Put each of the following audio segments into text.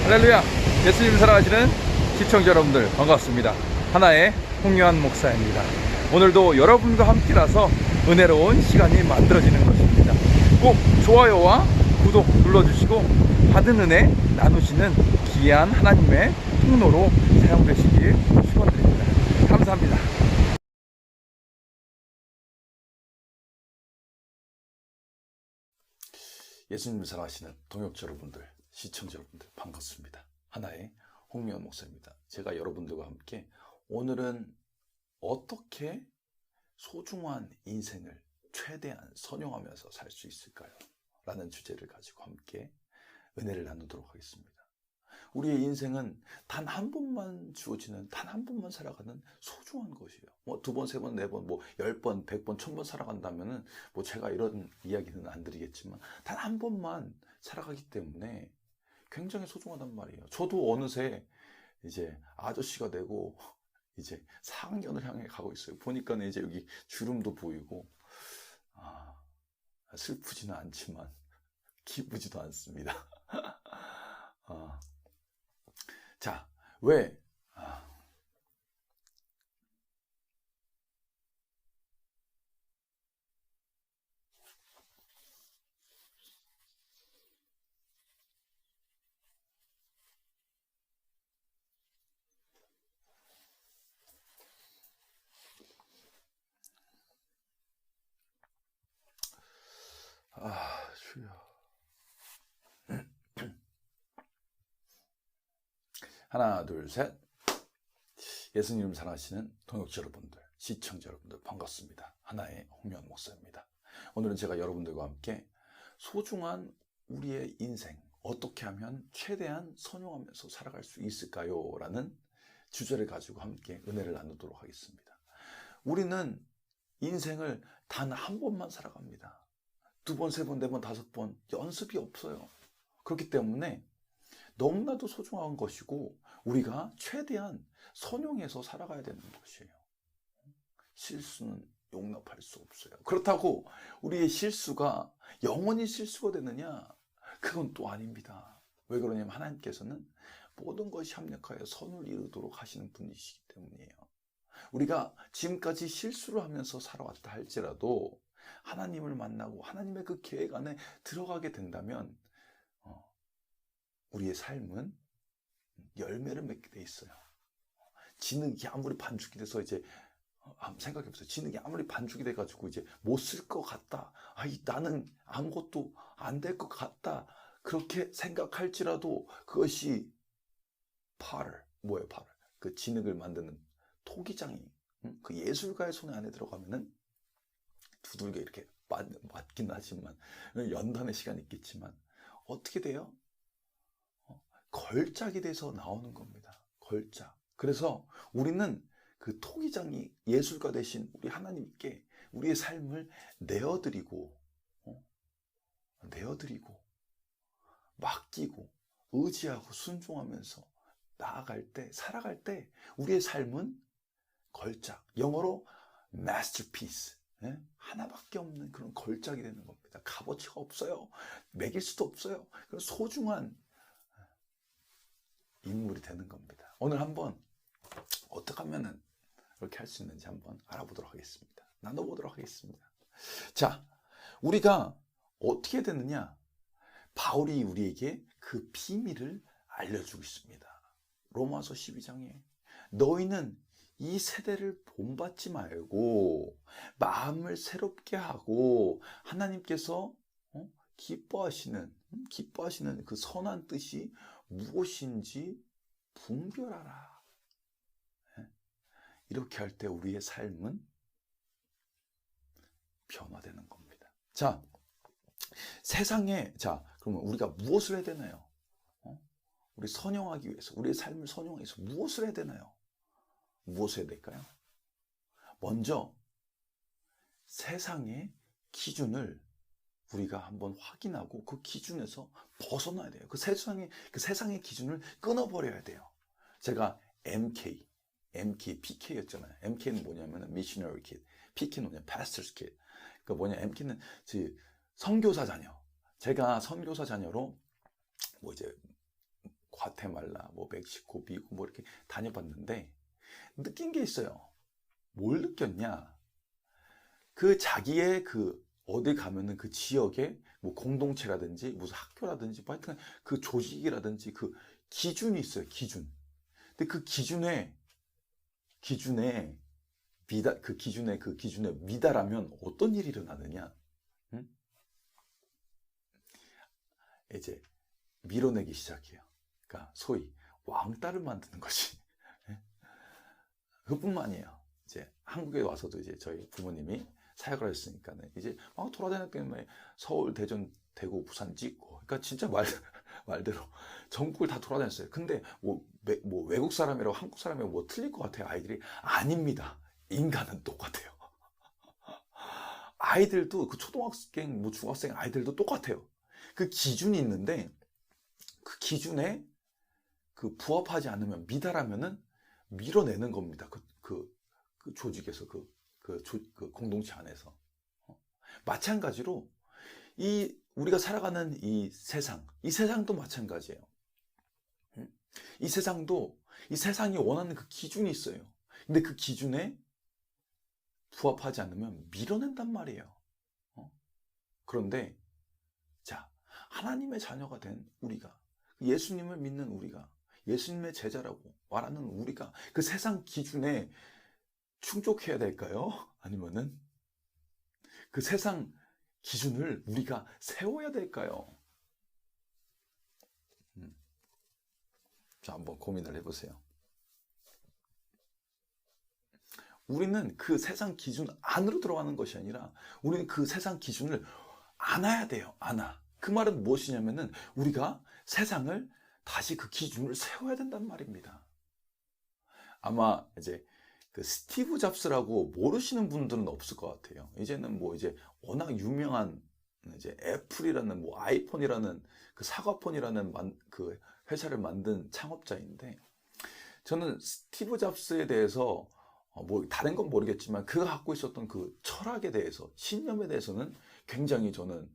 할렐루야. 예수님 사랑하시는 시청자 여러분들 반갑습니다. 하나의 홍요한 목사입니다. 오늘도 여러분과 함께라서 은혜로운 시간이 만들어지는 것입니다. 꼭 좋아요와 구독 눌러주시고 받은 은혜 나누시는 귀한 하나님의 통로로 사용되시길 축원드립니다. 감사합니다. 예수님을 사랑하시는 동역자 여러분들, 시청자 여러분들 반갑습니다. 하나의 홍요한 목사입니다. 제가 여러분들과 함께 오늘은 어떻게 소중한 인생을 최대한 선용하면서 살 수 있을까요? 라는 주제를 가지고 함께 은혜를 나누도록 하겠습니다. 우리의 인생은 단 한 번만 주어지는, 단 한 번만 살아가는 소중한 것이에요. 뭐 2번, 3번, 4번, 뭐 10번, 100번, 1000번 살아간다면은 뭐 제가 이런 이야기는 안 드리겠지만 단 한 번만 살아가기 때문에 굉장히 소중하단 말이에요. 저도 어느새 이제 아저씨가 되고 이제 4학년을 향해 가고 있어요. 보니까 이제 여기 주름도 보이고 슬프지는 않지만 기쁘지도 않습니다. 자, 왜? 주여. 하나, 둘, 셋. 예수님 사랑하시는 동역자 여러분들, 시청자 여러분들 반갑습니다. 하나의 홍요한 목사입니다. 오늘은 제가 여러분들과 함께 소중한 우리의 인생 어떻게 하면 최대한 선용하면서 살아갈 수 있을까요? 라는 주제를 가지고 함께 은혜를 나누도록 하겠습니다. 우리는 인생을 단 한 번만 살아갑니다. 2번, 3번, 4번, 5번 연습이 없어요. 그렇기 때문에 너무나도 소중한 것이고 우리가 최대한 선용해서 살아가야 되는 것이에요. 실수는 용납할 수 없어요. 그렇다고 우리의 실수가 영원히 실수가 되느냐? 그건 또 아닙니다. 왜 그러냐면 하나님께서는 모든 것이 합력하여 선을 이루도록 하시는 분이시기 때문이에요. 우리가 지금까지 실수를 하면서 살아왔다 할지라도 하나님을 만나고 하나님의 그 계획 안에 들어가게 된다면 우리의 삶은 열매를 맺게 돼 있어요. 지능이 아무리 반죽이 돼서 이제 한번 생각해 보세요. 지능이 아무리 반죽이 돼가지고 이제 못 쓸 것 같다. 나는 아무것도 안 될 것 같다. 그렇게 생각할지라도 그것이 뭐예요? 그 진흙을 만드는 토기장이 그 예술가의 손 안에 들어가면은 두들겨 이렇게 맞긴 하지만 연단의 시간이 있겠지만 어떻게 돼요? 걸작이 돼서 나오는 겁니다. 걸작. 그래서 우리는 그 토기장이 예술가 되신 우리 하나님께 우리의 삶을 내어드리고 맡기고 의지하고 순종하면서 나아갈 때, 살아갈 때 우리의 삶은 걸작, 영어로 masterpiece, 하나밖에 없는 그런 걸작이 되는 겁니다. 값어치가 없어요. 매길 수도 없어요. 그런 소중한 인물이 되는 겁니다. 오늘 한번 어떻게 하면 그렇게 할 수 있는지 한번 알아보도록 하겠습니다. 나눠보도록 하겠습니다. 자, 우리가 어떻게 되느냐? 바울이 우리에게 그 비밀을 알려주고 있습니다. 로마서 12장에 너희는 이 세대를 본받지 말고 마음을 새롭게 하고 하나님께서 기뻐하시는 그 선한 뜻이 무엇인지 분별하라. 이렇게 할 때 우리의 삶은 변화되는 겁니다. 자, 그러면 우리가 무엇을 해야 되나요? 우리 선용하기 위해서, 우리의 삶을 선용하기 위해서 무엇을 해야 되나요? 무엇을 해야 될까요? 먼저 세상의 기준을 우리가 한번 확인하고 그 기준에서 벗어나야 돼요. 그 세상의 기준을 끊어버려야 돼요. 제가 MK, PK였잖아요. MK는 뭐냐면 Missionary Kid, PK는 뭐냐면 Pastor's Kid. 그 MK는 선교사 자녀. 제가 선교사 자녀로 뭐 이제 과테말라, 뭐 멕시코, 미국 뭐 이렇게 다녀봤는데 느낀 게 있어요. 뭘 느꼈냐? 그 자기의 그 어디 가면은 그 지역에 뭐 공동체라든지 무슨 학교라든지 뭐 하여튼 그 조직이라든지 그 기준이 있어요. 기준. 근데 그 기준에 그 기준에 미달하면 어떤 일이 일어나느냐? 응? 이제 밀어내기 시작해요. 그러니까 소위 왕따를 만드는 것이. 예? 그뿐만이에요. 이제 한국에 와서도 이제 저희 부모님이 사역을 했으니까는 이제 막 돌아다녔더니 서울, 대전, 대구, 부산 찍고. 그러니까 진짜 말대로 전국을 다 돌아다녔어요. 근데 뭐 외국 사람이라고 한국 사람이라고 뭐 틀릴 것 같아요. 아이들이 아닙니다. 인간은 똑같아요. 아이들도 그 초등학생, 뭐 중학생 아이들도 똑같아요. 그 기준이 있는데 그 기준에 그 부합하지 않으면 미달하면은 밀어내는 겁니다. 그 조직에서 그 공동체 안에서. 마찬가지로 우리가 살아가는 이 세상도 마찬가지예요. 이 세상이 원하는 그 기준이 있어요. 근데 그 기준에 부합하지 않으면 밀어낸단 말이에요. 그런데 자, 하나님의 자녀가 된 우리가, 예수님을 믿는 우리가, 예수님의 제자라고 말하는 우리가 그 세상 기준에 충족해야 될까요? 아니면은 그 세상 기준을 우리가 세워야 될까요? 자, 한번 고민을 해보세요. 우리는 그 세상 기준 안으로 들어가는 것이 아니라 우리는 그 세상 기준을 안아야 돼요. 안아. 그 말은 무엇이냐면은 우리가 세상을 다시 그 기준을 세워야 된단 말입니다. 아마 이제 그 스티브 잡스라고 모르시는 분들은 없을 것 같아요. 이제는 뭐 이제 워낙 유명한 이제 애플이라는 뭐 아이폰이라는 그 사과폰이라는 그 회사를 만든 창업자인데, 저는 스티브 잡스에 대해서 뭐 다른 건 모르겠지만 그가 갖고 있었던 그 철학에 대해서, 신념에 대해서는 굉장히 저는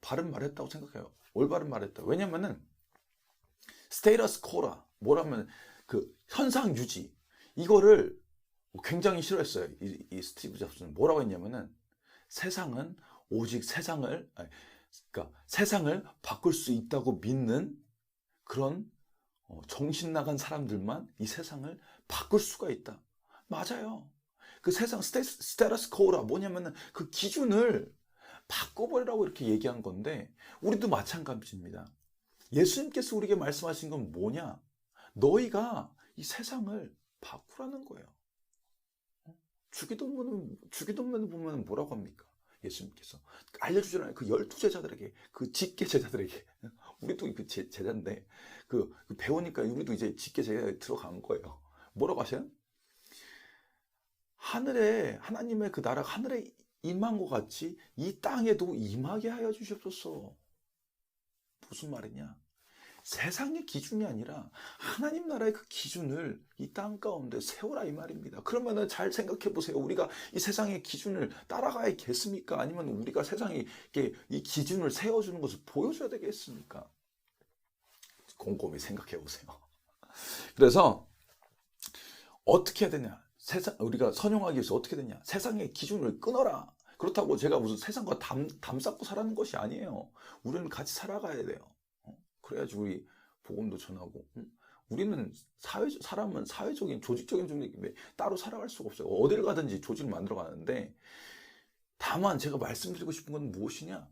바른 말을 했다고 생각해요. 올바른 말을 했다. 왜냐면은 스테이터스 코라, 뭐라면 그 현상 유지, 이거를 굉장히 싫어했어요. 이 스티브 잡스는 뭐라고 했냐면은 오직 그러니까 세상을 바꿀 수 있다고 믿는 그런 정신 나간 사람들만 이 세상을 바꿀 수가 있다. 맞아요. 그 세상 스테이터스 코라, 뭐냐면은 그 기준을 바꿔버리라고 이렇게 얘기한 건데, 우리도 마찬가지입니다. 예수님께서 우리에게 말씀하신 건 뭐냐? 너희가 이 세상을 바꾸라는 거예요. 주기도문을 보면 뭐라고 합니까? 예수님께서 알려주잖아요. 그 12제자들에게, 그 직계 제자들에게. 우리도 그 제자인데, 그 배우니까 우리도 이제 직계 제자에 들어간 거예요. 뭐라고 하셔요? 하나님의 그 나라가 하늘에 임한 것 같이 이 땅에도 임하게 하여 주시옵소서. 무슨 말이냐? 세상의 기준이 아니라 하나님 나라의 그 기준을 이 땅 가운데 세우라, 이 말입니다. 그러면은 잘 생각해 보세요. 우리가 이 세상의 기준을 따라가야겠습니까? 아니면 우리가 세상에 이 기준을 세워주는 것을 보여줘야 되겠습니까? 곰곰이 생각해 보세요. 그래서 어떻게 해야 되냐? 우리가 선용하기 위해서 어떻게 되냐? 세상의 기준을 끊어라. 그렇다고 제가 무슨 세상과 담 쌓고 살아는 것이 아니에요. 우리는 같이 살아가야 돼요. 그래야지 우리 복음도 전하고. 우리는 사람은 사회적인, 조직적인 존재이기 따로 살아갈 수가 없어요. 어딜 가든지 조직을 만들어 가는데, 다만 제가 말씀드리고 싶은 건 무엇이냐?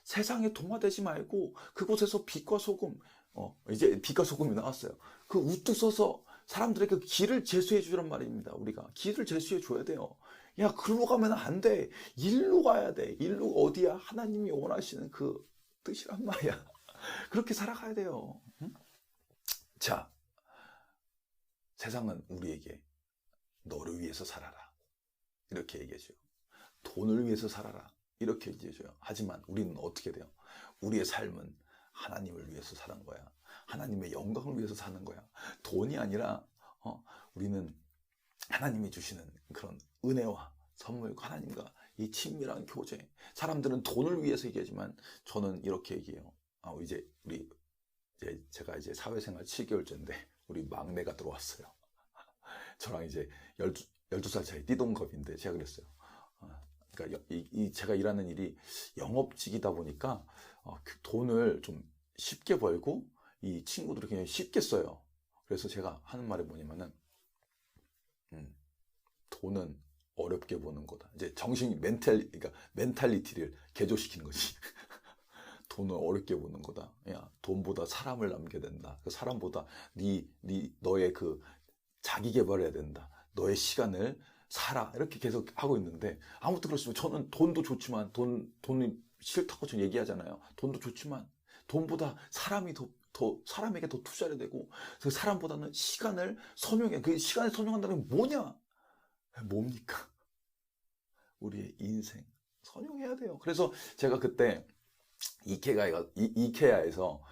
세상에 동화되지 말고 그곳에서 빛과 소금, 이제 빛과 소금이 나왔어요. 그 우뚝 서서 사람들에게 길을 제수해 주란 말입니다. 우리가 길을 제수해 줘야 돼요. 야, 글로 가면 안 돼. 일로 가야 돼. 일로 어디야? 하나님이 원하시는 그 뜻이란 말이야. 그렇게 살아가야 돼요. 응? 자, 세상은 우리에게 너를 위해서 살아라, 이렇게 얘기해줘요. 돈을 위해서 살아라, 이렇게 얘기해줘요. 하지만 우리는 어떻게 돼요? 우리의 삶은 하나님을 위해서 사는 거야. 하나님의 영광을 위해서 사는 거야. 돈이 아니라 우리는 하나님이 주시는 그런 은혜와 선물과 하나님과 이 친밀한 교제. 사람들은 돈을 위해서 얘기하지만 저는 이렇게 얘기해요. 이제 우리 제가 이제 사회생활 7개월째인데 우리 막내가 들어왔어요. 저랑 이제 12살 차이 띠동갑인데 제가 그랬어요. 그러니까 제가 일하는 일이 영업직이다 보니까 그 돈을 좀 쉽게 벌고 이 친구들이 그냥 쉽게 써요. 그래서 제가 하는 말이 뭐냐면은 돈은 어렵게 버는 거다. 이제 그러니까 멘탈리티를 개조시키는 거지. 돈을 어렵게 버는 거다. 야, 돈보다 사람을 남겨야 된다. 그 사람보다 너의 그 자기 개발해야 된다. 너의 시간을 살아. 이렇게 계속 하고 있는데 아무튼 그렇지만 저는 돈도 좋지만 돈이 싫다고 저는 얘기하잖아요. 돈도 좋지만 돈보다 사람에게 더 투자를 되고 그 사람보다는 시간을 선용해. 그 시간을 선용한다는 게 뭐냐? 뭡니까? 우리의 인생 선용해야 돼요. 그래서 제가 그때 이케아에서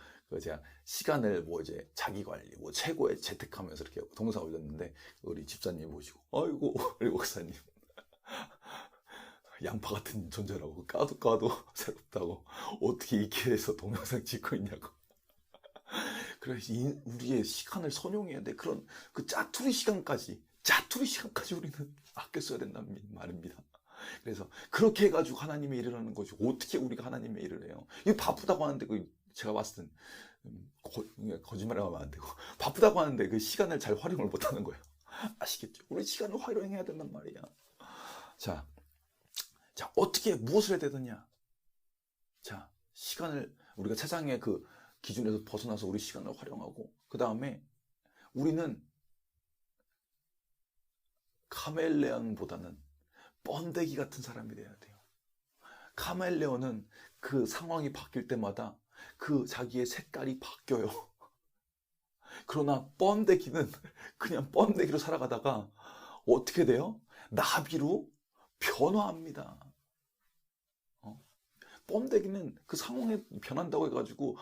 제가 시간을 이제 자기 관리 최고의 재택하면서 이렇게 동영상 올렸는데 우리 집사님 보시고 아이고 우리 목사님 양파 같은 존재라고 까도 새롭다고 어떻게 이케아에서 동영상 찍고 있냐고. 그래서 우리의 시간을 선용해야 돼. 그런 그 짜투리 시간까지 우리는 아껴 써야 된다는 말입니다. 그래서 그렇게 해가지고 하나님의 일을 하는 것이 어떻게 우리가 하나님의 일을 해요? 이거 바쁘다고 하는데 제가 봤을 땐 거짓말을 하면 안 되고 바쁘다고 하는데 그 시간을 잘 활용을 못하는 거예요. 아시겠죠? 우리 시간을 활용해야 된단 말이야. 자 어떻게 무엇을 해야 되느냐? 자 시간을 우리가 세상의 그 기준에서 벗어나서 우리 시간을 활용하고 그 다음에 우리는 카멜레온보다는 번데기 같은 사람이 돼야 돼요. 카멜레온은 그 상황이 바뀔 때마다 그 자기의 색깔이 바뀌어요. 그러나 번데기는 그냥 번데기로 살아가다가 어떻게 돼요? 나비로 변화합니다. 번데기는 그 상황에 변한다고 해가지고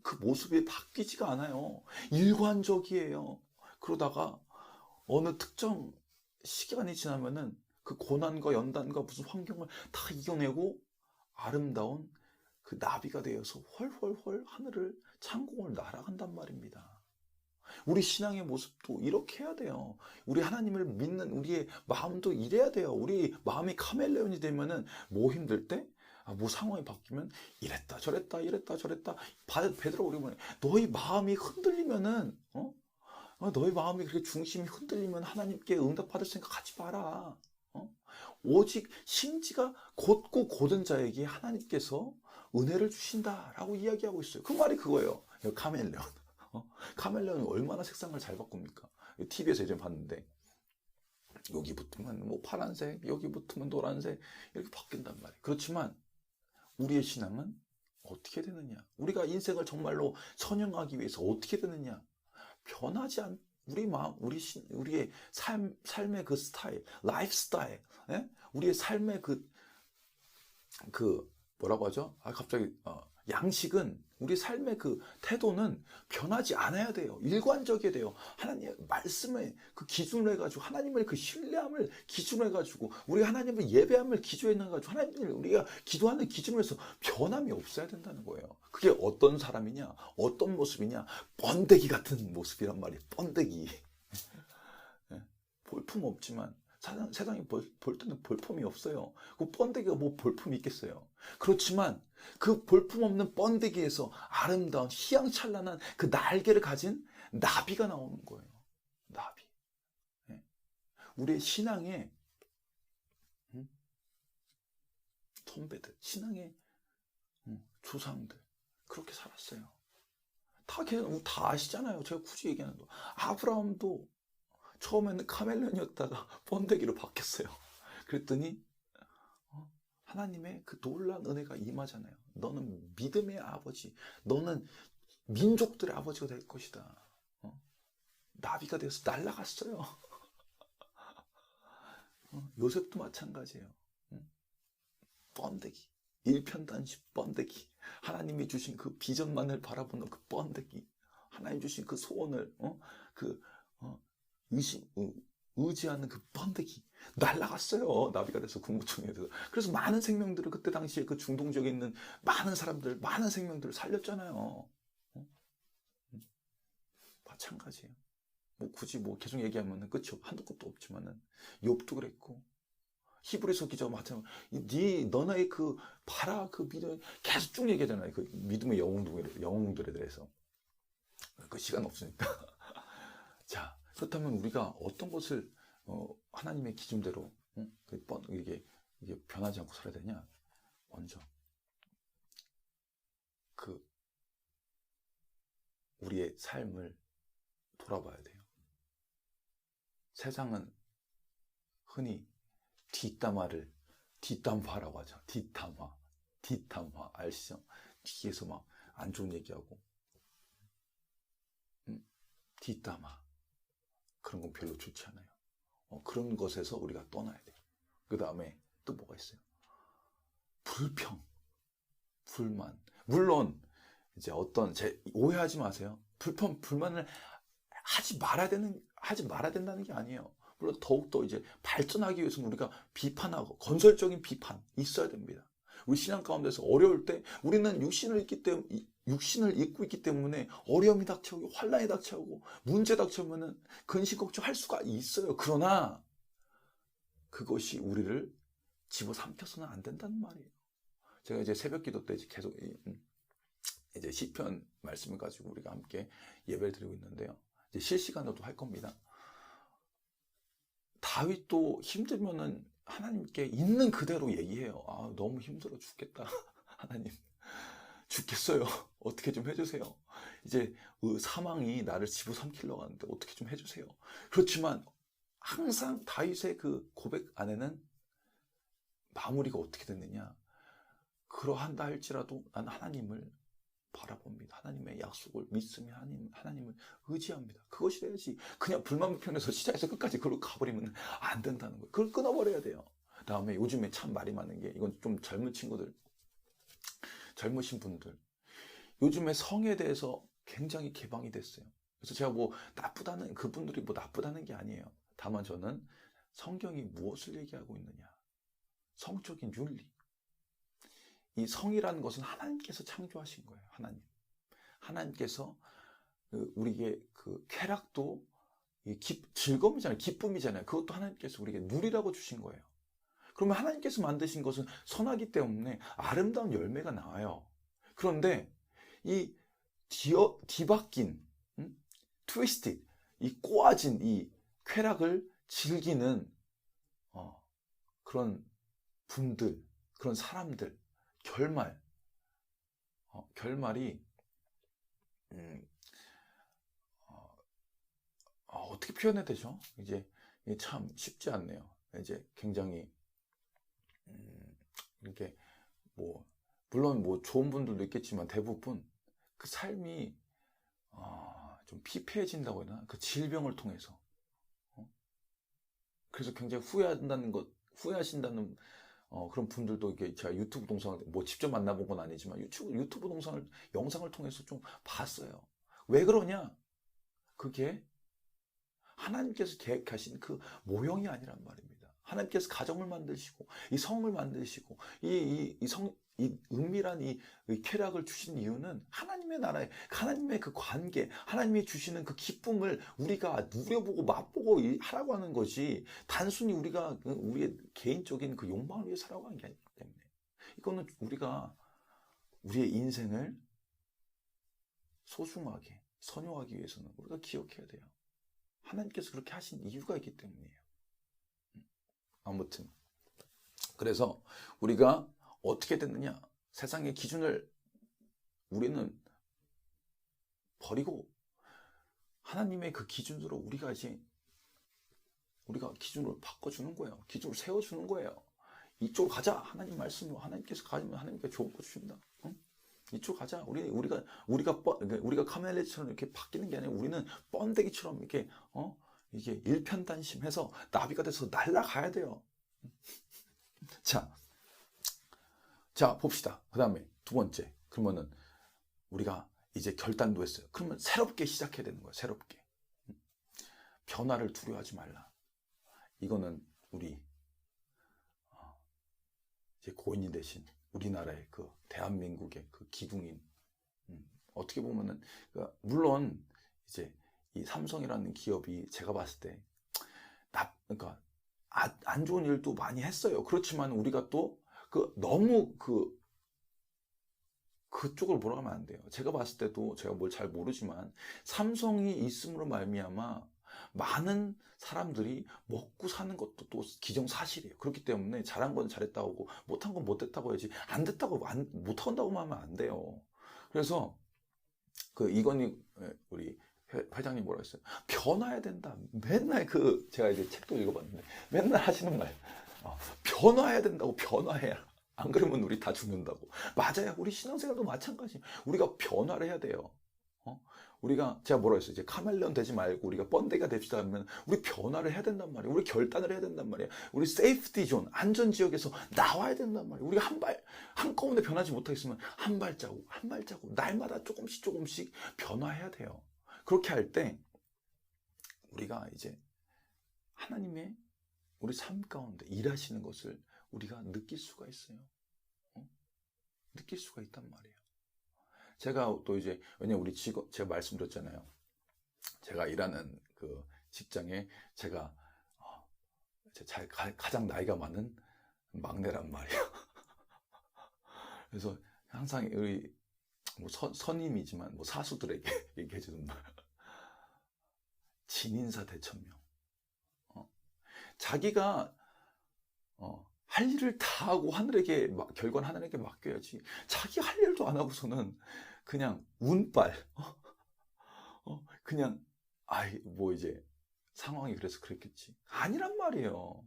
그 모습이 바뀌지가 않아요. 일관적이에요. 그러다가 어느 특정 시간이 지나면은 그 고난과 연단과 무슨 환경을 다 이겨내고 아름다운 그 나비가 되어서 훨훨훨 하늘을 창공을 날아간단 말입니다. 우리 신앙의 모습도 이렇게 해야 돼요. 우리 하나님을 믿는 우리의 마음도 이래야 돼요. 우리 마음이 카멜레온이 되면은 뭐 힘들 때? 뭐 상황이 바뀌면 이랬다 저랬다 베드로 우리 보내 너희 마음이 흔들리면은 너희 마음이 그렇게 중심이 흔들리면 하나님께 응답받을 생각하지 마라. 오직 심지가 곧고 고든 자에게 하나님께서 은혜를 주신다라고 이야기하고 있어요. 그 말이 그거예요. 카멜레온. 카멜레온이 얼마나 색상을 잘 바꿉니까? TV에서 예전에 봤는데 여기 붙으면 뭐 파란색, 여기 붙으면 노란색 이렇게 바뀐단 말이에요. 그렇지만 우리의 신앙은 어떻게 되느냐? 우리가 인생을 정말로 선용하기 위해서 어떻게 되느냐? 변하지 않 우리 마음, 우리의 삶의 그 스타일, 라이프 스타일, 예? 우리의 삶의 뭐라고 하죠? 갑자기 양식은 우리 삶의 그 태도는 변하지 않아야 돼요. 일관적이어야 돼요. 하나님의 말씀에 그 기준으로 해가지고 하나님을 그 신뢰함을 기준으로 해가지고 우리 하나님을 예배함을 기준으로 해가지고 하나님을 우리가 기도하는 기준으로 해서 변함이 없어야 된다는 거예요. 그게 어떤 사람이냐, 어떤 모습이냐, 번데기 같은 모습이란 말이에요. 번데기. 볼품 없지만 세상에 볼 때는 볼품이 없어요. 그 번데기가 뭐 볼품이 있겠어요. 그렇지만 그 볼품 없는 번데기에서 아름다운 희양찬란한 그 날개를 가진 나비가 나오는 거예요. 나비. 우리의 신앙의 선배들, 신앙의 조상들 그렇게 살았어요. 다 아시잖아요. 제가 굳이 얘기하는 거. 아브라함도 처음에는 카멜레온이었다가 번데기로 바뀌었어요. 그랬더니 하나님의 그 놀라운 은혜가 임하잖아요. 너는 믿음의 아버지, 너는 민족들의 아버지가 될 것이다. 나비가 되어서 날아갔어요. 요셉도 마찬가지예요. 번데기, 일편단심 번데기. 하나님이 주신 그 비전만을 바라보는 그 번데기. 하나님 주신 그 소원을 의지하는 그 번데기 날아갔어요. 나비가 돼서 궁극청에 돼서. 그래서 많은 생명들을 그때 당시에 그 중동 지역에 있는 많은 사람들, 많은 생명들을 살렸잖아요. 마찬가지예요. 뭐 굳이 뭐 계속 얘기하면 끝이 한도 끝도 없지만은 욥도 그랬고 히브리서 기자가 마찬가지로 너네 그 봐라 그 믿음 계속 쭉 얘기하잖아요. 그 믿음의 영웅들에 대해서. 그 시간 없으니까. 자, 그렇다면 우리가 어떤 것을 하나님의 기준대로 이게 변하지 않고 살아야 되냐? 먼저 그 우리의 삶을 돌아봐야 돼요. 세상은 흔히 뒷담화라고 하죠. 뒷담화 아시죠? 뒤에서 막 안 좋은 얘기하고 뒷담화 그런 건 별로 좋지 않아요. 그런 것에서 우리가 떠나야 돼요. 그 다음에 또 뭐가 있어요? 불평, 불만. 물론 이제 오해하지 마세요. 불만을 하지 말아야 된다는 게 아니에요. 물론 더욱더 이제 발전하기 위해서는 우리가 비판하고 건설적인 비판 있어야 됩니다. 우리 신앙 가운데서 어려울 때 우리는 육신을 입고 있기 때문에 어려움이 닥쳐오고 환난이 닥쳐오고 문제 닥쳐오면은 근심 걱정할 수가 있어요. 그러나 그것이 우리를 집어삼켜서는 안 된다는 말이에요. 제가 이제 새벽 기도 때 계속 이제 시편 말씀을 가지고 우리가 함께 예배를 드리고 있는데요. 이제 실시간으로도 할 겁니다. 다윗도 힘들면은 하나님께 있는 그대로 얘기해요. 너무 힘들어 죽겠다. 하나님 죽겠어요. 어떻게 좀 해주세요. 이제 사망이 나를 집어삼키려고 하는데 어떻게 좀 해주세요. 그렇지만 항상 다윗의 그 고백 안에는 마무리가 어떻게 됐느냐. 그러한다 할지라도 난 하나님을 바라봅니다. 하나님의 약속을 믿으며 하나님을 의지합니다. 그것이 돼야지. 그냥 불만불평해서 시작해서 끝까지 그걸로 가버리면 안 된다는 거예요. 그걸 끊어버려야 돼요. 다음에 요즘에 참 말이 많은 게 이건 좀 젊은 친구들, 젊으신 분들 요즘에 성에 대해서 굉장히 개방이 됐어요. 그래서 제가 뭐 나쁘다는 그분들이 뭐 나쁘다는 게 아니에요. 다만 저는 성경이 무엇을 얘기하고 있느냐. 성적인 윤리. 이 성이라는 것은 하나님께서 창조하신 거예요. 하나님께서 우리에게 그 쾌락도 즐거움이잖아요. 기쁨이잖아요. 그것도 하나님께서 우리에게 누리라고 주신 거예요. 그러면 하나님께서 만드신 것은 선하기 때문에 아름다운 열매가 나와요. 그런데 이 뒤바뀐 트위스트, 이 꼬아진 이 쾌락을 즐기는 그런 분들, 그런 사람들 결말이 어떻게 표현해야 되죠? 이제 참 쉽지 않네요. 이제 굉장히 이렇게 뭐 물론 뭐 좋은 분들도 있겠지만 대부분 그 삶이 좀 피폐해진다고 해야 되나? 그 질병을 통해서 그래서 굉장히 후회하신다는 그런 분들도 이게 제가 유튜브 동영상을 뭐 직접 만나본 건 아니지만 유튜브 영상을 통해서 좀 봤어요. 왜 그러냐? 그게 하나님께서 계획하신 그 모형이 아니란 말입니다. 하나님께서 가정을 만드시고 이 성을 만드시고 이 은밀한 이 쾌락을 주신 이유는 하나님의 나라에 하나님의 그 관계, 하나님이 주시는 그 기쁨을 우리가 누려보고 맛보고 하라고 하는 것이 단순히 우리가 우리의 개인적인 그 욕망을 위해 살아가고 하는 게 아니기 때문에 이거는 우리가 우리의 인생을 소중하게 선용하기 위해서는 우리가 기억해야 돼요. 하나님께서 그렇게 하신 이유가 있기 때문이에요. 아무튼 그래서 우리가 어떻게 됐느냐? 세상의 기준을 우리는 버리고 하나님의 그 기준으로 우리가 기준을 바꿔주는 거예요. 기준을 세워주는 거예요. 이쪽으로 가자. 하나님 말씀으로 하나님께서 가지면 하나님께 좋은 거 주신다. 이쪽으로 가자. 우리가 카멜레처럼 이렇게 바뀌는 게 아니라 우리는 번데기처럼 이렇게 이게 일편단심해서 나비가 돼서 날아가야 돼요. 자, 봅시다. 그 다음에 두 번째. 그러면은 우리가 이제 결단도 했어요. 그러면 새롭게 시작해야 되는 거예요. 새롭게. 변화를 두려워하지 말라. 이거는 우리 이제 고인이 되신 우리나라의 그 대한민국의 그 기둥인 어떻게 보면은 물론 이제 이 삼성이라는 기업이 제가 봤을 때 그러니까 안 좋은 일도 많이 했어요. 그렇지만 우리가 또 너무 그쪽을 뭐라 하면 안 돼요. 제가 봤을 때도 제가 뭘 잘 모르지만 삼성이 있음으로 말미암아 많은 사람들이 먹고 사는 것도 또 기정사실이에요. 그렇기 때문에 잘한 건 잘했다고 하고 못한 건 못했다고 해야지 안 됐다고 못한다고 하면 안 돼요. 그래서 이건희 우리 회장님 뭐라 했어요? 변화해야 된다. 맨날 제가 이제 책도 읽어봤는데 맨날 하시는 말 변화해야 된다고. 변화해야. 안 그러면 우리 다 죽는다고. 맞아요. 우리 신앙생활도 마찬가지. 우리가 변화를 해야 돼요. 우리가 제가 뭐라 했어요? 이제 카멜레온 되지 말고 우리가 번데기가 됩시다 하면 우리 변화를 해야 된단 말이에요. 우리 결단을 해야 된단 말이에요. 우리 세이프티 존, 안전 지역에서 나와야 된단 말이에요. 우리가 한꺼번에 변하지 못하겠으면 한 발자국, 한 발자국 날마다 조금씩 변화해야 돼요. 그렇게 할 때 우리가 이제 하나님의 우리 삶 가운데 일하시는 것을 우리가 느낄 수가 있어요. 느낄 수가 있단 말이에요. 제가 또 이제 왜냐면 우리 직업 제가 말씀드렸잖아요. 제가 일하는 그 직장에 제가 가장 나이가 많은 막내란 말이에요. 그래서 항상 우리 선임이지만 사수들에게 얘기해주는 말. 진인사 대천명. 자기가 할 일을 다 하고 결과는 하늘에게 맡겨야지. 자기 할 일도 안 하고서는 그냥 운빨. 그냥 이제 상황이 그래서 그랬겠지. 아니란 말이에요.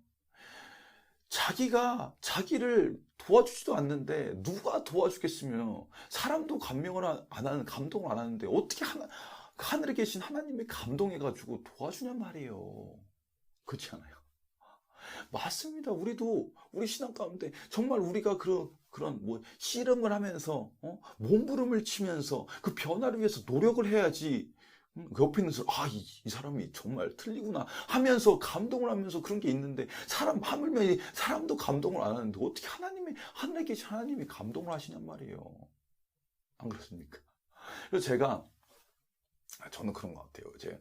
자기가 자기를 도와주지도 않는데 누가 도와주겠으며 사람도 감동을 안 하는데 어떻게 하늘에 계신 하나님의 감동해가지고 도와주냔 말이에요. 그렇지 않아요? 맞습니다. 우리도 우리 신앙 가운데 정말 우리가 그런 씨름을 하면서 몸부림을 치면서 그 변화를 위해서 노력을 해야지. 그 옆에 있는 사람 이 사람이 정말 틀리구나 하면서 감동을 하면서 그런 게 있는데 하물며 사람도 감동을 안 하는데 어떻게 하늘에 계신 하나님이 감동을 하시냔 말이에요. 안 그렇습니까? 그래서 저는 그런 것 같아요. 제가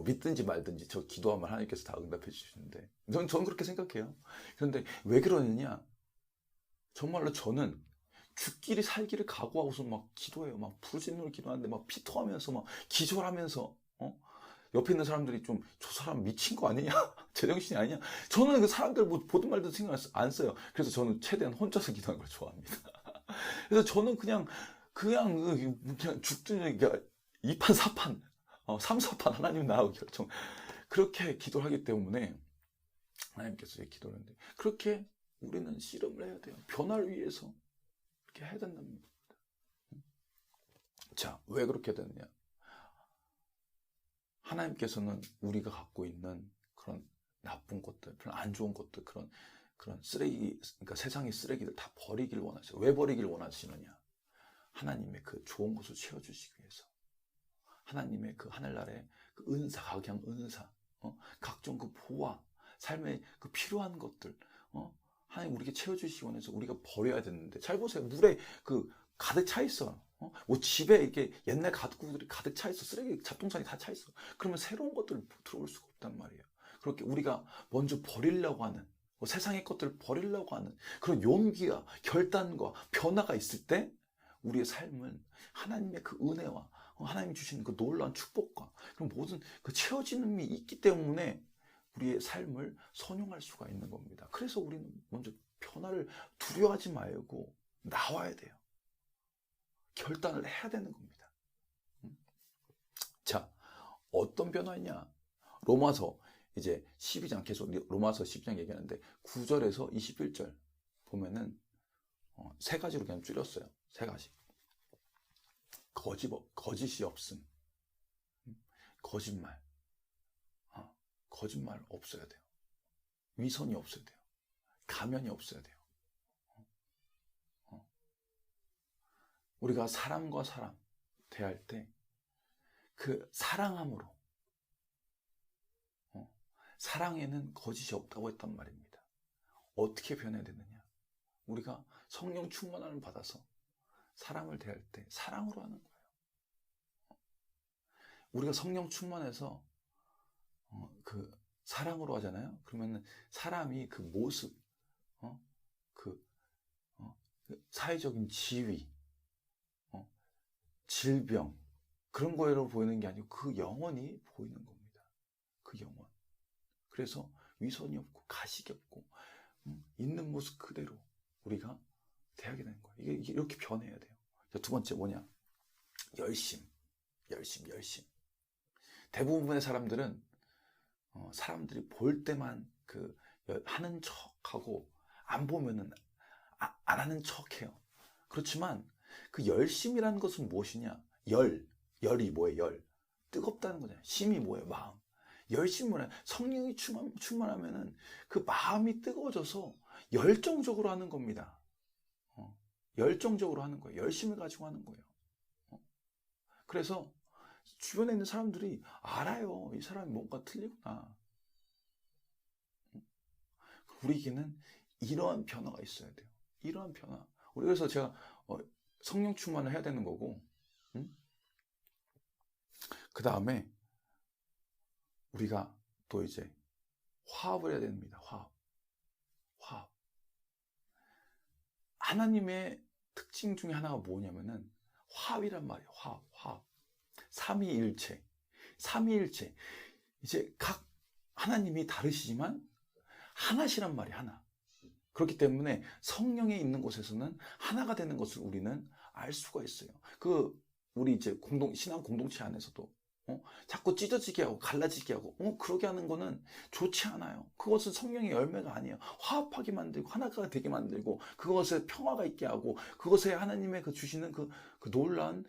믿든지 말든지 저 기도하면 하나님께서 다 응답해 주시는데 저는 그렇게 생각해요. 그런데 왜 그러느냐? 정말로 저는 죽기를 살기를 각오하고서 막 기도해요. 막 부르짖는 기도하는데 막 피토하면서 막 기절하면서 옆에 있는 사람들이 저 사람 미친 거 아니냐? 제정신이 아니냐? 저는 그 사람들 보든 말든 신경 안 써요. 그래서 저는 최대한 혼자서 기도하는 걸 좋아합니다. 그래서 저는 그냥 죽든지 2판 4판 3, 4판 하나님 나하고 결정 그렇게 기도를 하기 때문에 하나님께서 기도를 하는데 그렇게 우리는 씨름을 해야 돼요. 변화를 위해서 그렇게 해야 된답니다. 자, 왜 그렇게 되느냐? 하나님께서는 우리가 갖고 있는 그런 나쁜 것들, 그런 안 좋은 것들, 그런 쓰레기, 그러니까 세상의 쓰레기들 다 버리기를 원하세요. 왜 버리기를 원하시느냐? 하나님의 그 좋은 것을 채워주시기 위해서. 하나님의 그 하늘나라의 그 은사, 각양 은사, 각종 그 보화, 삶에 그 필요한 것들, 하나님 우리에게 채워주시기 원해서 우리가 버려야 되는데, 잘 보세요. 물에 가득 차 있어. 집에 이렇게 옛날 가구들이 가득 차 있어. 쓰레기, 잡동사니 다 차 있어. 그러면 새로운 것들 들어올 수가 없단 말이에요. 그렇게 우리가 먼저 버리려고 하는, 세상의 것들을 버리려고 하는 그런 용기와 결단과 변화가 있을 때, 우리의 삶은 하나님의 그 은혜와 하나님이 주시는 그 놀라운 축복과 그런 모든 그 채워짐이 있기 때문에 우리의 삶을 선용할 수가 있는 겁니다. 그래서 우리는 먼저 변화를 두려워하지 말고 나와야 돼요. 결단을 해야 되는 겁니다. 자, 어떤 변화냐? 로마서 이제 12장 계속 로마서 12장 얘기하는데 9절에서 21절 보면은 세 가지로 그냥 줄였어요. 세 가지. 거짓이 없음. 거짓말. 거짓말 없어야 돼요. 위선이 없어야 돼요. 가면이 없어야 돼요. 우리가 사람과 사람 대할 때 그 사랑함으로 사랑에는 거짓이 없다고 했단 말입니다. 어떻게 변해야 되느냐? 우리가 성령 충만함을 받아서 사람을 대할 때 사랑으로 하는 거예요. 우리가 성령 충만해서 그 사랑으로 하잖아요. 그러면 사람이 그 모습, 그 사회적인 지위, 질병, 그런 거로 보이는 게 아니고 그 영혼이 보이는 겁니다. 그 영혼. 그래서 위선이 없고 가식이 없고 있는 모습 그대로 우리가 대하게 되는 거예요. 이게 이렇게 변해야 돼요. 두 번째 뭐냐? 열심. 대부분의 사람들은 사람들이 볼 때만 하는 척하고 안 보면은 안 하는 척해요. 그렇지만 그 열심이라는 것은 무엇이냐? 열이 뭐예요? 뜨겁다는 거잖아요. 심이 뭐예요? 마음. 열심이 뭐냐? 성령이 충만하면은 그 마음이 뜨거워져서 열정적으로 하는 겁니다. 열정적으로 하는 거예요. 열심을 가지고 하는 거예요. 그래서 주변에 있는 사람들이 알아요. 이 사람이 뭔가 틀리구나. 우리에게는 이러한 변화가 있어야 돼요. 이러한 변화. 그래서 제가 성령 충만을 해야 되는 거고, 그 다음에 우리가 또 이제 화합을 해야 됩니다. 화합. 하나님의 특징 중에 하나가 뭐냐면은 화합이란 말이에요. 화합. 삼위일체. 이제 각 하나님이 다르시지만 하나시란 말이에요. 하나. 그렇기 때문에 성령에 있는 곳에서는 하나가 되는 것을 우리는 알 수가 있어요. 우리 이제 신앙 공동체 안에서도 자꾸 찢어지게 하고 갈라지게 하고 그러게 하는 거는 좋지 않아요. 그것은 성령의 열매가 아니에요. 화합하게 만들고 하나가 되게 만들고 그것에 평화가 있게 하고 그것에 하나님의 주시는 그 놀라운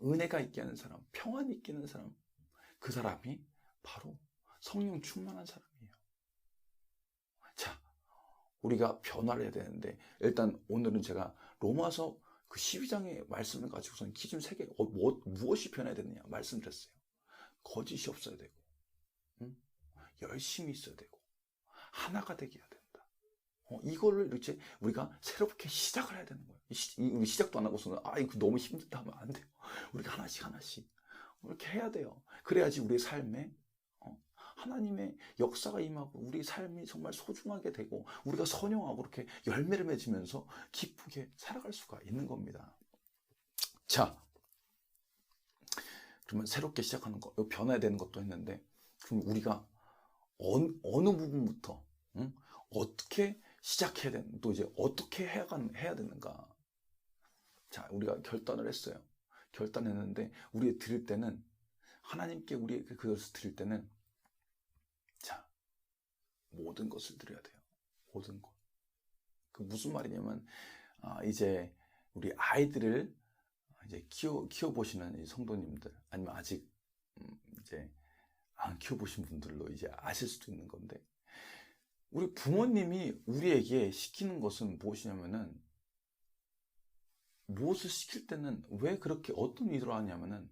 은혜가 있게 하는 사람, 평안이 있게 하는 사람, 그 사람이 바로 성령 충만한 사람이에요. 자, 우리가 변화를 해야 되는데 일단 오늘은 제가 로마서 12장의 말씀을 가지고서는 기준 3개, 무엇이 변해야 되느냐 말씀드렸어요. 거짓이 없어야 되고, 열심히 있어야 되고, 하나가 되게 해야 된다. 이거를 이제 우리가 새롭게 시작을 해야 되는 거예요. 우리 시작도 안 하고서는 이거 너무 힘들다 하면 안 돼요. 우리가 하나씩 이렇게 해야 돼요. 그래야지 우리의 삶에 하나님의 역사가 임하고 우리 삶이 정말 소중하게 되고 우리가 선용하고 이렇게 열매를 맺으면서 기쁘게 살아갈 수가 있는 겁니다. 자, 그러면 새롭게 시작하는 거, 변화해야 되는 것도 했는데 그럼 우리가 어느 부분부터 어떻게 시작해야 되는, 또 이제 어떻게 해야 되는가? 자, 우리가 결단을 했어요. 결단했는데 우리 드릴 때는 하나님께 우리 그것을 드릴 때는 자, 모든 것을 드려야 돼요. 모든 것. 그 무슨 말이냐면 이제 우리 아이들을 이제 키워보시는 성도님들 아니면 아직 이제 안 키워보신 분들로 이제 아실 수도 있는 건데 우리 부모님이 우리에게 시키는 것은 무엇이냐면은 무엇을 시킬 때는 왜 그렇게 어떤 의도로 하냐면은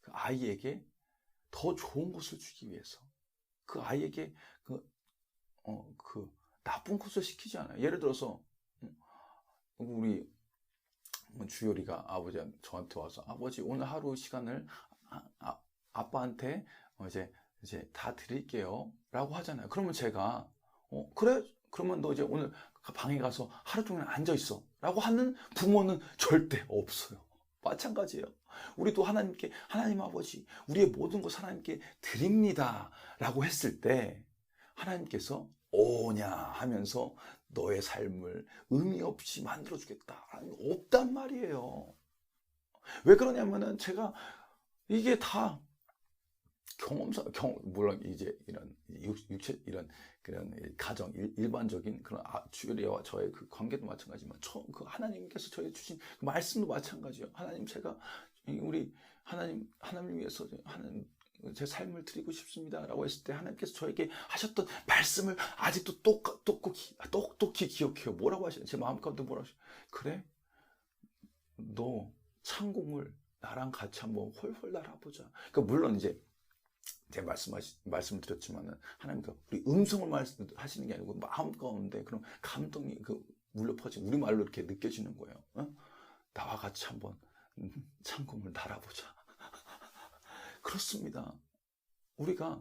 그 아이에게 더 좋은 것을 주기 위해서 그 아이에게 나쁜 것을 시키지 않아요. 예를 들어서 우리 주열이가 저한테 와서 아버지 오늘 하루 시간을 아빠한테 이제 다 드릴게요 라고 하잖아요. 그러면 제가 그래? 그러면 너 이제 오늘 방에 가서 하루 종일 앉아 있어 라고 하는 부모는 절대 없어요. 마찬가지예요. 우리도 하나님 아버지 우리의 모든 것을 하나님께 드립니다 라고 했을 때 하나님께서 오냐 하면서 너의 삶을 의미 없이 만들어주겠다 없단 말이에요. 왜 그러냐면은 제가 이게 다 물론 이제 이런 이런 가정 일반적인 그런 주례와 저의 그 관계도 마찬가지지만 그 하나님께서 저희 주신 그 말씀도 마찬가지예요. 하나님 제가 우리 하나님 위해서 제 삶을 드리고 싶습니다라고 했을 때 하나님께서 저에게 하셨던 말씀을 아직도 똑똑히 기억해요. 뭐라고 하시나요? 제 마음 가운데 뭐라고 하시나요? 그래? 너 창공을 나랑 같이 한번 홀홀 날아보자. 그러니까 물론 이제 제가 말씀을 드렸지만은 하나님께서 우리 음성을 말씀하시는 게 아니고 마음 가운데 그런 감동이 물려 퍼지고 우리 말로 이렇게 느껴지는 거예요. 나와 같이 한번 창공을 날아보자. 그렇습니다. 우리가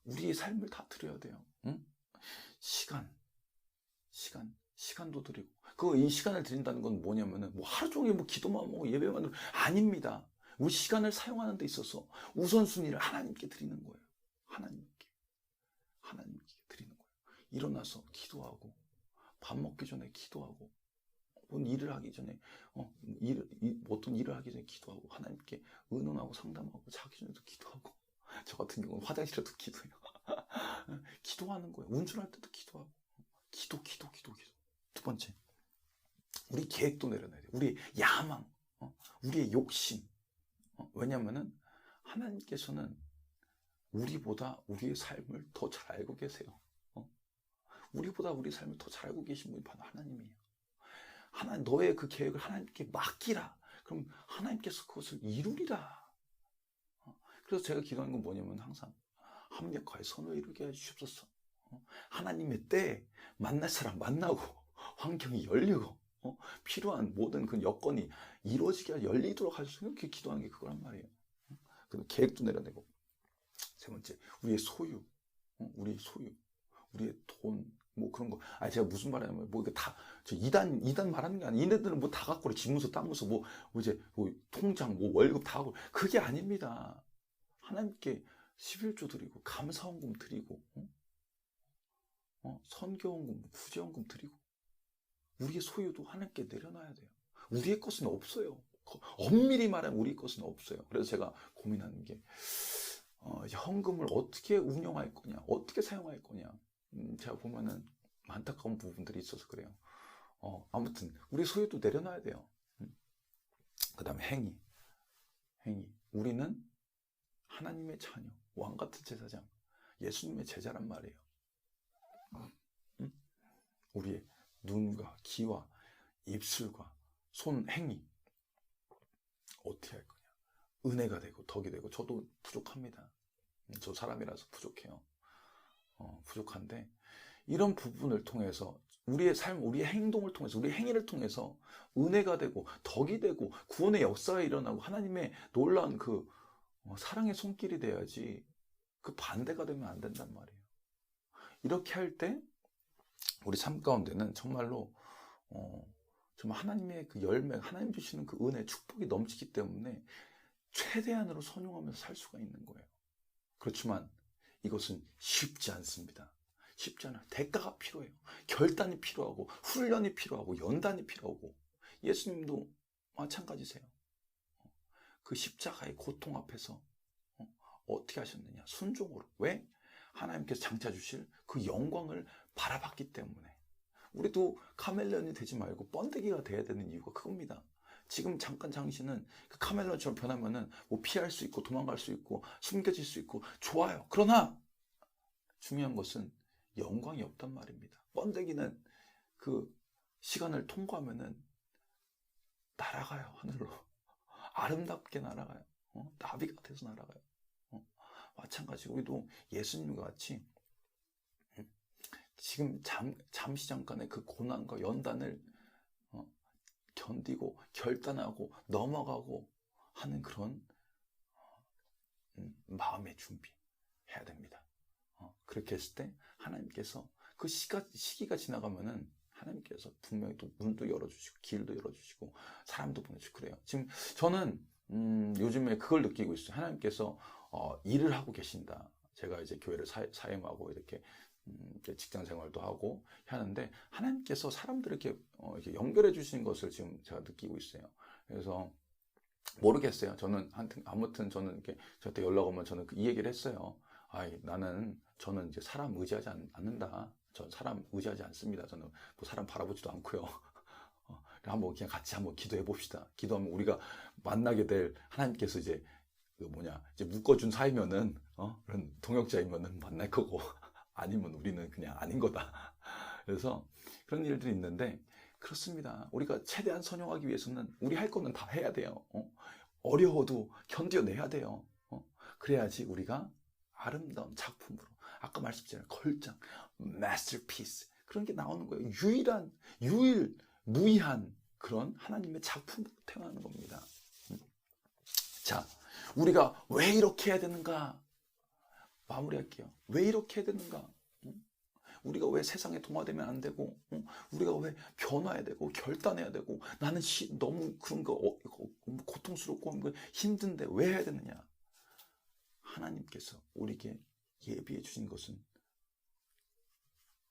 우리의 삶을 다 드려야 돼요. 응? 시간도 드리고. 이 시간을 드린다는 건 뭐냐면은, 뭐 하루 종일 뭐 기도만 하고 예배만 하고, 아닙니다. 우리 시간을 사용하는 데 있어서 우선순위를 하나님께 드리는 거예요. 하나님께 드리는 거예요. 일어나서 기도하고, 밥 먹기 전에 기도하고, 일을 하기 전에, 어떤 일을 하기 전에 기도하고, 하나님께 의논하고 상담하고, 자기 전에도 기도하고, 저 같은 경우는 화장실에도 기도해요. 기도하는 거예요. 운전할 때도 기도하고. 기도. 두 번째, 우리 계획도 내려놔야 돼요. 우리 야망, 우리의 욕심. 왜냐면은 하나님께서는 우리보다 우리의 삶을 더 잘 알고 계세요. 우리보다 우리 삶을 더 잘 알고 계신 분이 바로 하나님이에요. 하나님, 너의 그 계획을 하나님께 맡기라. 그럼 하나님께서 그것을 이루리라. 그래서 제가 기도하는 건 뭐냐면 항상 합력하여 선을 이루게 해주시옵소서. 하나님의 때에 만날 사람 만나고 환경이 열리고 필요한 모든 그 여건이 이루어지게 열리도록 하셔서 이렇게 기도하는 게 그거란 말이에요. 그리고 계획도 내려내고. 세 번째, 우리의 소유, 우리의 돈, 뭐 그런 거. 제가 무슨 말하냐면, 뭐 이게 다, 이단 말하는 게 아니에요. 이네들은 뭐 다 갖고 그래. 집문서, 땅문서, 뭐 통장, 뭐 월급 다 하고. 그게 아닙니다. 하나님께 11조 드리고, 감사원금 드리고, 선교원금, 구제원금 드리고. 우리의 소유도 하나님께 내려놔야 돼요. 우리의 것은 없어요. 엄밀히 말하면 우리 것은 없어요. 그래서 제가 고민하는 게, 현금을 어떻게 운영할 거냐, 어떻게 사용할 거냐. 제가 보면은 안타까운 부분들이 있어서 그래요. 아무튼 우리 소유도 내려놔야 돼요. 그 다음에 행위. 우리는 하나님의 자녀, 왕같은 제사장, 예수님의 제자란 말이에요. 우리의 눈과 귀와 입술과 손, 행위 어떻게 할 거냐. 은혜가 되고 덕이 되고. 저도 부족합니다. 저 사람이라서 부족해요. 부족한데 이런 부분을 통해서 우리의 삶, 우리의 행동을 통해서, 우리의 행위를 통해서 은혜가 되고 덕이 되고 구원의 역사가 일어나고 하나님의 놀라운 그 사랑의 손길이 돼야지, 그 반대가 되면 안 된단 말이에요. 이렇게 할 때 우리 삶 가운데는 정말로 정말 하나님의 그 열매, 하나님 주시는 그 은혜, 축복이 넘치기 때문에 최대한으로 선용하면서 살 수가 있는 거예요. 그렇지만 이것은 쉽지 않습니다. 쉽지 않아요. 대가가 필요해요. 결단이 필요하고 훈련이 필요하고 연단이 필요하고. 예수님도 마찬가지세요. 그 십자가의 고통 앞에서 어떻게 하셨느냐? 순종으로. 왜? 하나님께서 장차 주실 그 영광을 바라봤기 때문에. 우리도 카멜레온이 되지 말고 번데기가 돼야 되는 이유가 그겁니다. 지금 잠깐 당신은 그 카멜레온처럼 변하면은 뭐 피할 수 있고 도망갈 수 있고 숨겨질 수 있고 좋아요. 그러나 중요한 것은 영광이 없단 말입니다. 번데기는 그 시간을 통과하면은 날아가요. 하늘로. 아름답게 날아가요. 나비가 돼서 날아가요. 마찬가지로 우리도 예수님과 같이 지금 잠시 잠깐의 그 고난과 연단을 견디고 결단하고 넘어가고 하는 그런 마음의 준비해야 됩니다. 그렇게 했을 때 하나님께서 그 시기가 지나가면은 하나님께서 분명히 또 문도 열어주시고 길도 열어주시고 사람도 보내주고 그래요. 지금 저는 요즘에 그걸 느끼고 있어요. 하나님께서 일을 하고 계신다. 제가 이제 교회를 사임하고 이렇게 직장 생활도 하고 하는데 하나님께서 사람들을 이렇게 연결해 주시는 것을 지금 제가 느끼고 있어요. 그래서 모르겠어요. 아무튼 저는 이렇게 저한테 연락 오면 저는 이 얘기를 했어요. 저는 이제 사람 의지하지 않는다. 전 사람 의지하지 않습니다. 저는 뭐 사람 바라보지도 않고요. 한번 그냥 같이 한번 기도해 봅시다. 기도하면 우리가 만나게 될 하나님께서 이제 이제 묶어준 사이면은 그런 동역자이면은 만날 거고 아니면 우리는 그냥 아닌 거다. 그래서 그런 일들이 있는데 그렇습니다. 우리가 최대한 선용하기 위해서는 우리 할 거는 다 해야 돼요. 어려워도 견뎌내야 돼요. 그래야지 우리가 아름다운 작품으로, 아까 말씀드렸잖아요. 걸작, masterpiece 그런 게 나오는 거예요. 무의한 그런 하나님의 작품으로 태어나는 겁니다. 자, 우리가 왜 이렇게 해야 되는가? 마무리할게요. 왜 이렇게 해야 되는가? 우리가 왜 세상에 동화되면 안 되고, 우리가 왜 변화해야 되고, 결단해야 되고, 나는 너무 그런 거 고통스럽고 힘든데 왜 해야 되느냐? 하나님께서 우리에게 예비해 주신 것은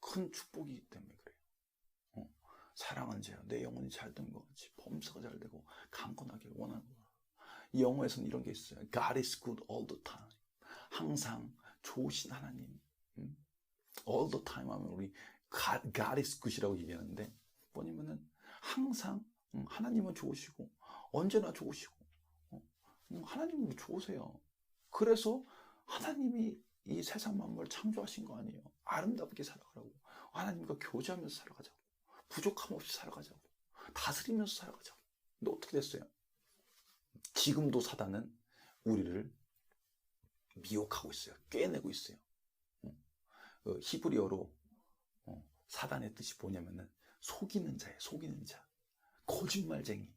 큰 축복이기 때문에 그래요. 사랑은 죄요. 내 영혼이 잘 된 것 같이 범사가 잘 되고 강건하길 원하는 거야. 이 영어에서는 이런 게 있어요. God is good all the time. 항상 좋으신 하나님. all the time 하면 우리 God is good이라고 얘기하는데 뭐냐면은 항상 하나님은 좋으시고 언제나 좋으시고 하나님은 좋으세요. 그래서 하나님이 이 세상 만물을 창조하신 거 아니에요. 아름답게 살아가라고. 하나님과 교제하면서 살아가자고. 부족함 없이 살아가자고. 다스리면서 살아가자고. 근데 어떻게 됐어요? 지금도 사단은 우리를 미혹하고 있어요. 꿰내고 있어요. 히브리어로 사단의 뜻이 뭐냐면은 속이는 자예요. 속이는 자. 거짓말쟁이.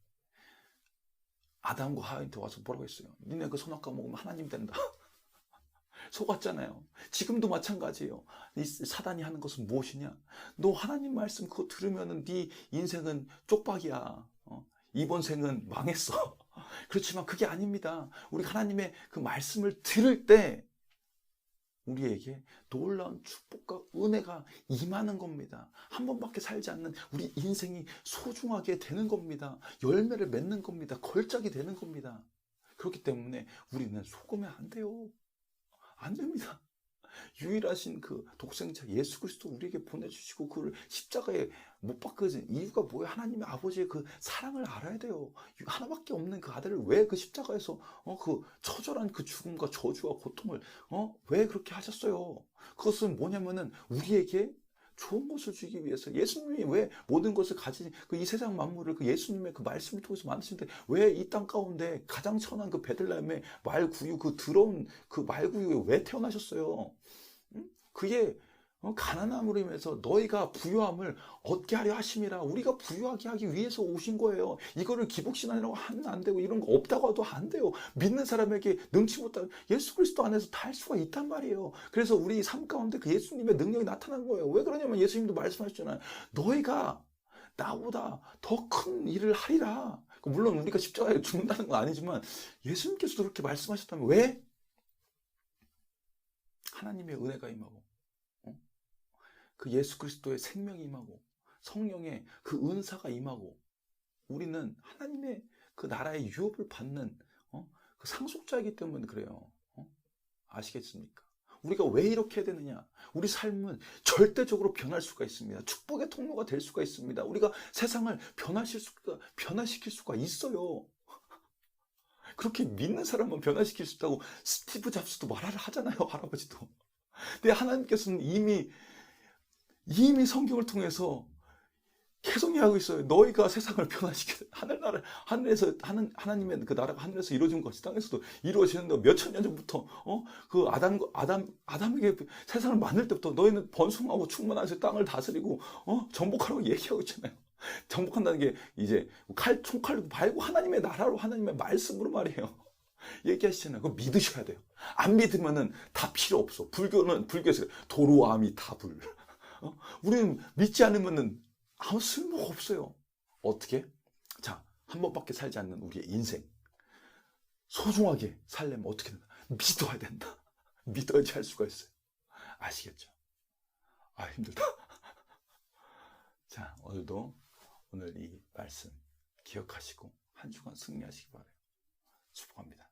아담과 하와한테 와서 뭐라고 했어요? 니네 그 선악과 먹으면 하나님 된다. 속았잖아요. 지금도 마찬가지예요. 이 사단이 하는 것은 무엇이냐? 너 하나님 말씀 그거 들으면은 네 인생은 쪽박이야. 이번 생은 망했어. 그렇지만 그게 아닙니다. 우리 하나님의 그 말씀을 들을 때 우리에게 놀라운 축복과 은혜가 임하는 겁니다. 한 번밖에 살지 않는 우리 인생이 소중하게 되는 겁니다. 열매를 맺는 겁니다. 걸작이 되는 겁니다. 그렇기 때문에 우리는 속으면 안 돼요. 안 됩니다. 유일하신 그 독생자 예수 그리스도 우리에게 보내주시고 그를 십자가에 못 박으신 이유가 뭐예요? 하나님의 아버지의 그 사랑을 알아야 돼요. 하나밖에 없는 그 아들을 왜 그 십자가에서 그 처절한 그 죽음과 저주와 고통을 왜 그렇게 하셨어요? 그것은 뭐냐면은 우리에게 좋은 것을 주기 위해서 예수님이 왜 모든 것을 가진 이 세상 만물을 그 예수님의 그 말씀을 통해서 만드시는데 왜 이 땅 가운데 가장 천한 그 베들레헴의 말구유 그 더러운 그 말구유에 왜 태어나셨어요? 그게 가난함으로 인해서 너희가 부유함을 얻게 하려 하심이라. 우리가 부유하게 하기 위해서 오신 거예요. 이거를 기복신앙이라고 하면 안 되고 이런 거 없다고 해도 안 돼요. 믿는 사람에게 능치 못한 예수 그리스도 안에서 다 할 수가 있단 말이에요. 그래서 우리 삶 가운데 그 예수님의 능력이 나타난 거예요. 왜 그러냐면 예수님도 말씀하셨잖아요. 너희가 나보다 더 큰 일을 하리라. 물론 우리가 십자가에 죽는다는 건 아니지만 예수님께서도 그렇게 말씀하셨다면 왜? 하나님의 은혜가 임하고 그 예수 그리스도의 생명이 임하고 성령의 그 은사가 임하고 우리는 하나님의 그 나라의 유업을 받는 그 상속자이기 때문에 그래요. 아시겠습니까? 우리가 왜 이렇게 해야 되느냐? 우리 삶은 절대적으로 변할 수가 있습니다. 축복의 통로가 될 수가 있습니다. 우리가 세상을 변화시킬 수가 있어요. 그렇게 믿는 사람은 변화시킬 수 있다고 스티브 잡스도 말을 하잖아요. 할아버지도. 근데 하나님께서는 이미 성경을 통해서 계속 이야기하고 있어요. 너희가 세상을 변화시켜 하늘에서 하나님의 그 나라가 하늘에서 이루어진 것이 땅에서도 이루어지는데 몇천 년 전부터 그 아담에게 세상을 만들 때부터 너희는 번성하고 충만하셔서 땅을 다스리고 정복하라고 얘기하고 있잖아요. 정복한다는 게 이제 총칼로 말고 하나님의 나라로 하나님의 말씀으로 말이에요. 얘기하시잖아요. 그거 믿으셔야 돼요. 안 믿으면은 다 필요 없어. 불교에서 도로아미타불. 우리는 믿지 않으면은 아무 쓸모가 없어요. 어떻게? 자, 한 번밖에 살지 않는 우리의 인생 소중하게 살려면 어떻게 된다? 믿어야 된다. 믿어야지 할 수가 있어요. 아시겠죠? 힘들다. 자, 오늘 이 말씀 기억하시고 한 주간 승리하시기 바라요. 축복합니다.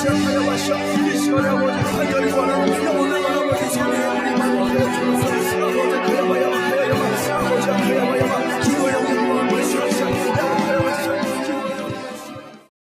제하여 마셔 이 시간에